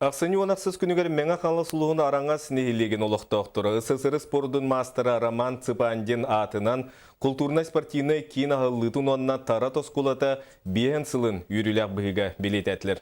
Ақсыны онақсыз күнігер мәңі қаңлы сұлуғын араңа сінейлеген олықтықтыры. СССР спордың мастера Роман Цыпандин атынан культурно-спортивный кейін ағылытын онына тара тоскулата бейін сылын үйрілік бұғыға білет әтілер.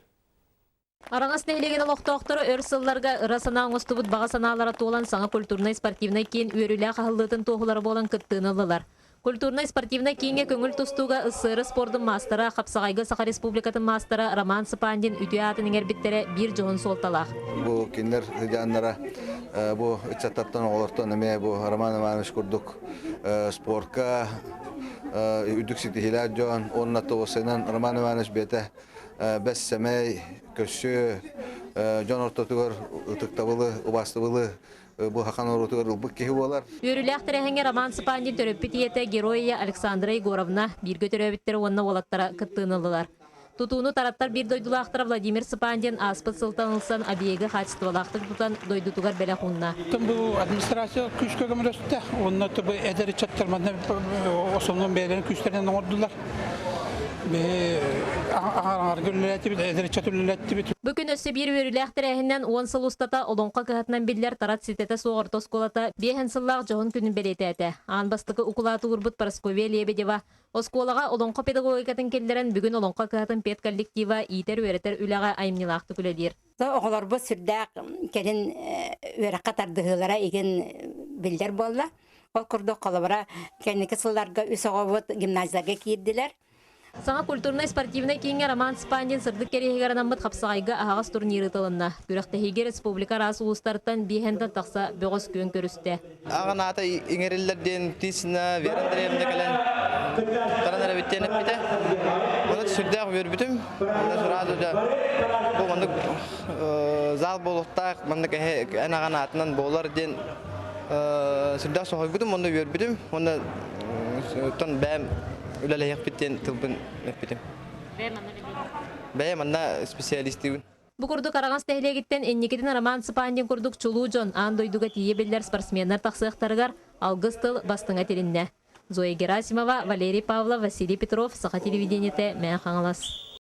Араңас нәйлеген олықтықтыры өр сылларға ырасана оңыстыбыт баға саналары толан саңа культурно-спортивный кейін үйрілік ағылытын тоғылары болан күттіғынылылар. Культурно-спортивный кейінге көңіл тұстуға СССР спордың мастера, Қапсағайғы Сақа Республикатын мастера Роман Цыпандин үтіятының әрбіттері бір жоғын солталақ. Бұл кендер жаннара бұл үтсаттаттан оларттан әме бұл Роман Иванович күрдік спортқа үдік сетихилер жоғын, оның аты осынан Роман Иванович беті бәс сәмей, көші, жон ортатығыр, ұтықтабылы, ұбастыбылы, бұл хақан орутығыр ұлбық кейі болар. Үйрілік тәрәхіңе Роман Цыпандин төрөппіт еті героя Александра Егоровна біргі төрөбіттері онына олаттара күттіғынылылар. Тутуыну тараттар бір дойдулақтыра Владимир Цыпандин аспыт сылтанылсан объегі хатыстывалақтық тұтан дойдутуғар бәлі құнна. Bu administrasiya күш көмір өсті. Онына тұбы әдері чаттармадына осымның бәлерін күштерінен ордылар. Бүгін өсі бір өрілік тәрәхінен 10 сыл ұстата олонқа қағатынан білдер тарат сететі соғырты осколата бейхін сыллақ жоғын күнін белеті әті. Анбастықы ұқылаты ұрбыт Парасковия Лебедева. Осколаға олонқа педагогикатын келдерін бүгін олонқа қағатын пед коллектива итер өретер үліға айымнилақты күледер. Оғылар бұл сүрдәк кәдін өрі қатардығылара еген білдер болды. Ол күрді қолабыра кәнекі сылларға үсіғавыт гимназияға кейділер. Саңа культурно-спортивный кейінге Роман Цыпандин сырдық керегер анамыт Қапсағайға ағас турниры тылынна. Күріқтіхеге республика расы ұлыстарттан бейхенден тақса бөғыз көн көрісті. Ағын аты еңерелерден тисіна верендіремді кәлін қаранар әбеттен әппеті. Оны сүрдәқ өрбітім. Бұл мұндық зал болуқтақ, мұндық ән ағын атынан болар ден сүрдәқ соғай бұдым, оны өрбітім. Оны тұн бәм Үләлі яқпеттен тұлбын әппетім. Бәйім анна специалисті. Бұ күрдік арағанс тәхілегеттен әннекетін Роман Цыпандин күрдік чулу жон ан дойдуға тие белдер спортсменнар тақсықтарығар алғыз тыл бастыңа терінне. Зоя Герасимова, Валерий Павлов, Василий Петров, Сақа телевидениеті мән қаңылас.